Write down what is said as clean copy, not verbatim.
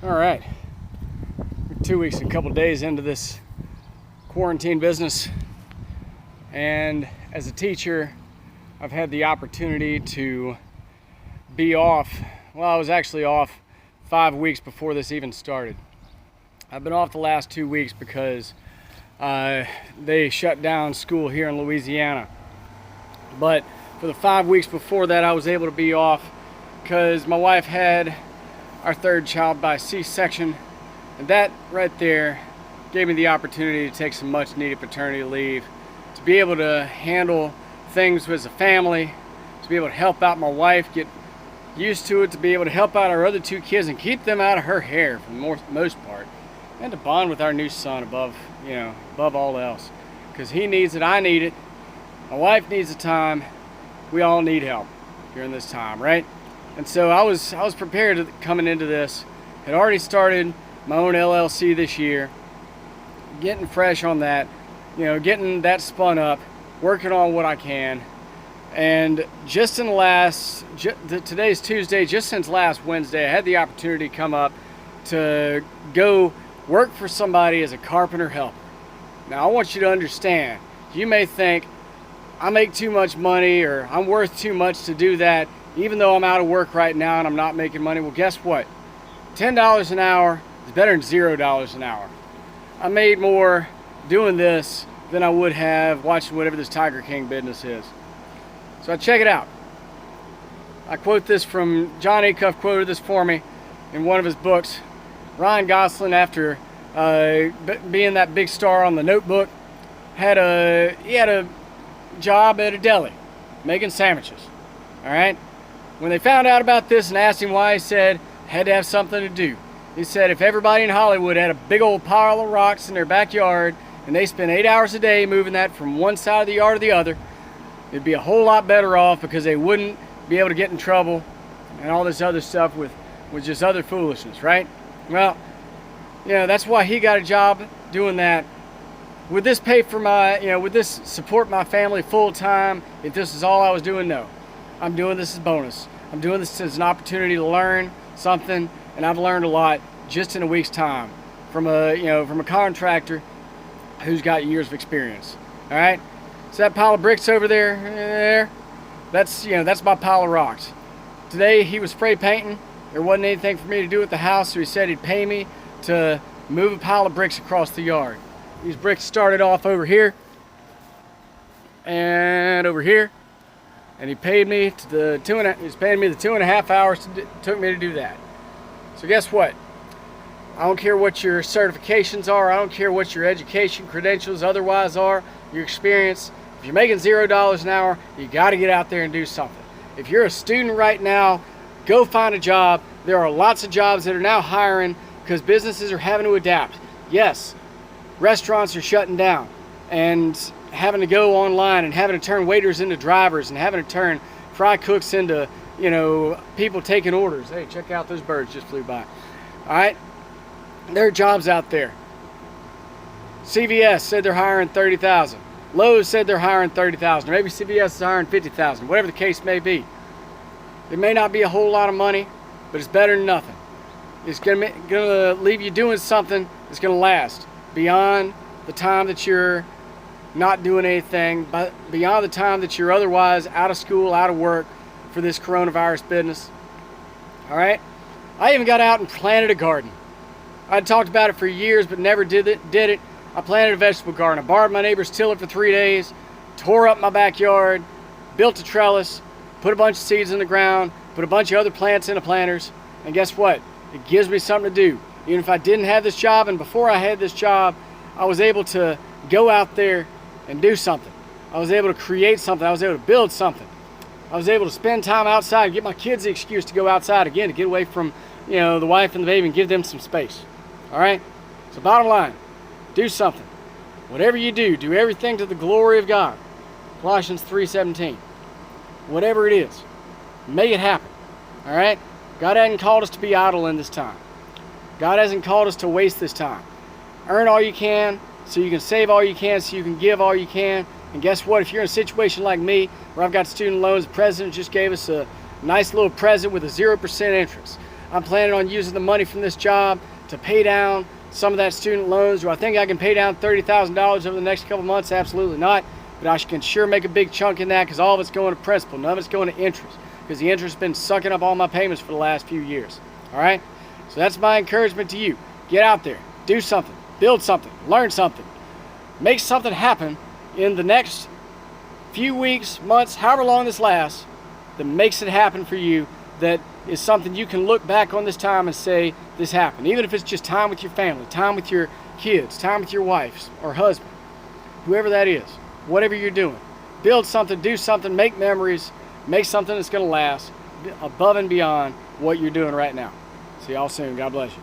All right, 2 weeks and a couple days into this quarantine business, and as a teacher I've had the opportunity to be off. Well, I was actually off 5 weeks before this even started. I've been off the last 2 weeks because they shut down school here in Louisiana, but for the 5 weeks before that I was able to be off because my wife had our third child by C-section, and that right there gave me the opportunity to take some much needed paternity leave, to be able to handle things as a family, to be able to help out my wife, get used to it, to be able to help out our other 2 kids and keep them out of her hair for the most part, and to bond with our new son above all else, because he needs it, I need it, my wife needs the time, we all need help during this time, right? And so I was prepared coming into this. Had already started my own LLC this year, getting fresh on that, getting that spun up, working on what I can. And just in the last, today's Tuesday, just since last Wednesday, I had the opportunity to come up to go work for somebody as a carpenter helper. Now I want you to understand, you may think I make too much money or I'm worth too much to do that, even though I'm out of work right now and I'm not making money. Well, guess what? $10 an hour is better than $0 an hour. I made more doing this than I would have watching whatever this Tiger King business is. So check it out. I quote this from John Acuff, quoted this for me in one of his books. Ryan Gosling, after being that big star on The Notebook, he had a job at a deli making sandwiches. All right. When they found out about this and asked him why, he said had to have something to do. He said if everybody in Hollywood had a big old pile of rocks in their backyard and they spent 8 hours a day moving that from one side of the yard to the other, it'd be a whole lot better off because they wouldn't be able to get in trouble and all this other stuff with just other foolishness, right? Well, that's why he got a job doing that. Would this pay for would this support my family full time if this is all I was doing? No. I'm doing this as a bonus. I'm doing this as an opportunity to learn something, and I've learned a lot just in a week's time from a contractor who's got years of experience. All right. So that pile of bricks over there, that's my pile of rocks. Today he was spray painting. There wasn't anything for me to do at the house, so he said he'd pay me to move a pile of bricks across the yard. These bricks started off over here and over here, and he paid me the 2.5 hours it took me to do that. So guess what? I don't care what your certifications are. I don't care what your education credentials otherwise are, your experience. If you're making $0 an hour, you got to get out there and do something. If you're a student right now, go find a job. There are lots of jobs that are now hiring because businesses are having to adapt. Yes, restaurants are shutting down and having to go online and having to turn waiters into drivers and having to turn fry cooks into, people taking orders. Hey, check out those birds just flew by. All right, there are jobs out there. CVS said they're hiring 30,000. Lowe's said they're hiring 30,000. Or maybe CVS is hiring 50,000. Whatever the case may be. It may not be a whole lot of money, but it's better than nothing. It's gonna leave you doing something that's gonna last beyond the time that you're not doing anything, but beyond the time that you're otherwise out of school, out of work for this coronavirus business. All right. I even got out and planted a garden. I'd talked about it for years, but never did it. I planted a vegetable garden. I borrowed my neighbor's tiller for 3 days, tore up my backyard, built a trellis, put a bunch of seeds in the ground, put a bunch of other plants in the planters, and guess what? It gives me something to do. Even if I didn't have this job, and before I had this job, I was able to go out there and do something. I was able to create something. I was able to build something. I was able to spend time outside and get my kids the excuse to go outside again, to get away from, the wife and the baby and give them some space. All right? So bottom line, do something. Whatever you do, do everything to the glory of God. Colossians 3:17. Whatever it is, make it happen. All right? God hasn't called us to be idle in this time. God hasn't called us to waste this time. Earn all you can so you can save all you can, so you can give all you can. And guess what? If you're in a situation like me where I've got student loans, the president just gave us a nice little present with a 0% interest. I'm planning on using the money from this job to pay down some of that student loans. Do I think I can pay down $30,000 over the next couple months? Absolutely not. But I can sure make a big chunk in that, because all of it's going to principal, none of it's going to interest, because the interest has been sucking up all my payments for the last few years. All right? So that's my encouragement to you. Get out there, do something, build something, learn something, make something happen in the next few weeks, months, however long this lasts, that makes it happen for you, that is something you can look back on this time and say, this happened. Even if it's just time with your family, time with your kids, time with your wife or husband, whoever that is, whatever you're doing. Build something, do something, make memories, make something that's going to last above and beyond what you're doing right now. See y'all soon. God bless you.